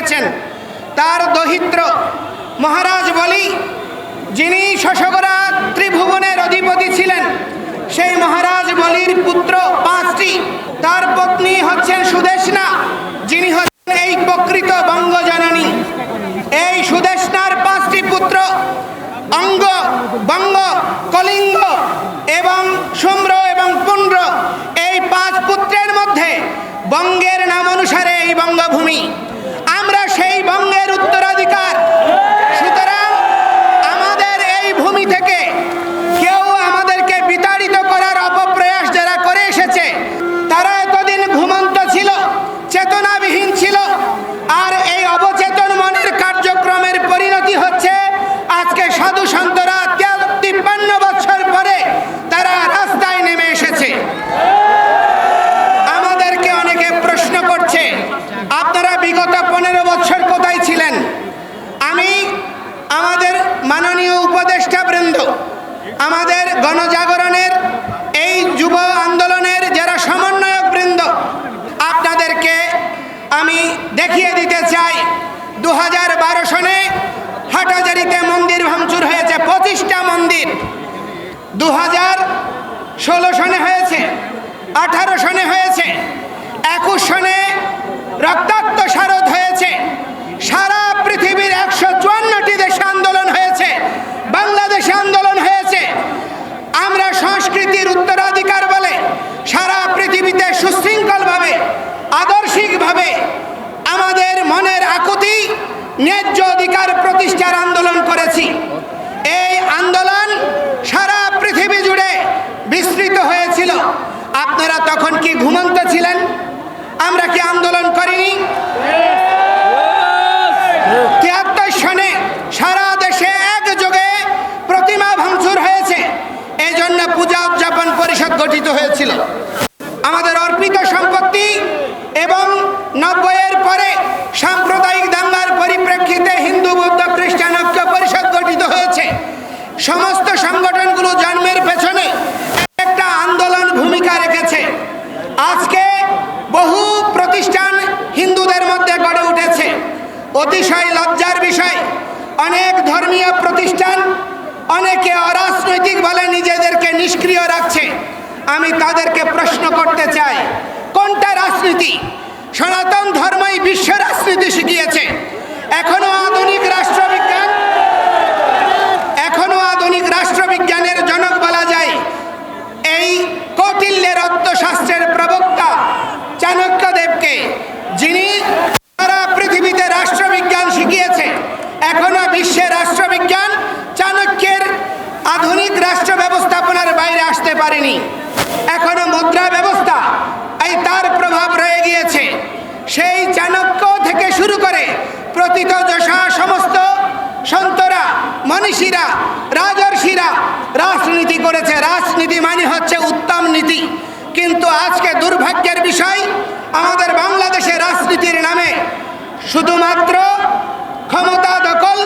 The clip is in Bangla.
এসেছেন। তার দহিত্র মহারাজ বলি, যিনি শশগরা ত্রিভুবনের অধিপতি ছিলেন, সেই মহারাজ বলির পুত্র 5টি। তার পত্নী হচ্ছেন সুদেষ্ণা, যিনি হচ্ছেন এই প্রকৃত বঙ্গজননী। এই সুদেষ্ণার 5টি পুত্র অঙ্গ, বঙ্গ, কলিঙ্গ এবং শুম্র এবং পুণ্ড্র, এই 5 পুত্রের মধ্যে বঙ্গের নাম অনুসারে এই বঙ্গভূমি। আমরা সেই বঙ্গের উত্তরাধিকার। সুতরাং আমাদের এই ভূমি থেকে কেউ আমাদেরকে বিতাড়িত করার অপপ্রয়াস যারা করে এসেছে, তারা এতদিন ঘুমন্ত ছিল, চেতনাবিহীন ছিল। আর এই অবচেতন মনের কার্যক্রমের পরিণতি হচ্ছে আজকে সাধু সন্তরা 53 বছর পরে তারা রাস্তায় নেমে এসেছে। আমাদেরকে অনেকে প্রশ্ন করছে, আপনারা বিগত 15 বছর কোথায় ছিলেন? আমি আমাদের মাননীয় উপদেষ্টা বৃন্দ, আমাদের গণজাগরণের এই যুব আন্দোলনের যারা সমন্বয়ক বৃন্দ, আপনাদেরকে আমি দেখিয়ে দিতে চাই 2012 সনে হাটহাজারীতে মন্দির ভাঙচুর হয়েছে, 25টা মন্দির। 2016 সনে হয়েছে, 18 সনে হয়েছে, 21 সনে রক্তাক্ত শারদ হয়েছে। সারা পৃথিবীর 154টি দেশে আন্দোলন হয়েছে, বাংলাদেশে আন্দোলন হয়েছে। আমরা সংস্কৃতির উত্তরাধিকার বলে সারা পৃথিবীতে সুশৃঙ্খলভাবে, আদর্শিকভাবে আমাদের মনের আকুতি, ন্যায্য অধিকার প্রতিষ্ঠার আন্দোলন করেছি। এই আন্দোলন সারা পৃথিবী জুড়ে বিস্তৃত হয়েছিল। আপনারা তখন কি ঘুমন্ত ছিলেন? আমরা কি আন্দোলন করিনি? 73 সনে সারা দেশে একযোগে প্রতিমা ভাঙচুর হয়েছে। এই জন্য পূজা উদযাপন পরিষদ গঠিত হয়েছিল। আমাদের অর্পিত সম্পত্তি এবং 90-এর পরে সাম্প্রদায়িক দাঙ্গার পরিপ্রেক্ষিতে হিন্দু, বৌদ্ধ, খ্রিস্টান ঐক্য পরিষদ গঠিত হয়েছে। সমস্ত সংগঠনগুলো জন্মের পেছনে একটা আন্দোলন ভূমিকা রেখেছে। আজকে বহু প্রতিষ্ঠান হিন্দুদের মধ্যে গড়ে উঠেছে। অতিশয় লজ্জার বিষয়, অনেক ধর্মীয় প্রতিষ্ঠান অনেকে অরাজনৈতিক বলে নিজেদেরকে নিষ্ক্রিয় রাখছে। আমি তাদেরকে প্রশ্ন করতে চাই, কোনটা রাজনীতি? সনাতন ধর্মই বিশ্ব রাজনীতি শিখিয়েছে। এখনো আধুনিক রাষ্ট্রবিজ্ঞানের জনক বলা যায় এই কৌটিল্যের অর্থশাস্ত্রের প্রবক্তা চাণক্যদেবকে, যিনি সারা পৃথিবীতে রাষ্ট্রবিজ্ঞান শিখিয়েছে। এখনো বিশ্বের রাষ্ট্রবিজ্ঞান চাণক্যের আধুনিক রাষ্ট্র ব্যবস্থাপনার বাইরে আসতে পারেনি। এখনো মুদ্রা ব্যবস্থা এই তার প্রভাব রয়ে গিয়েছে। সেই চাণক্য থেকে শুরু করে প্রথিত যশা সমস্ত সন্তরা, মনীষীরা, রাজর্ষিরা রাজনীতি করেছে। রাজনীতি মানে হচ্ছে উত্তম নীতি। কিন্তু আজকে দুর্ভাগ্যের বিষয়, আমাদের বাংলাদেশে রাজনীতির নামে শুধুমাত্র ক্ষমতা দখল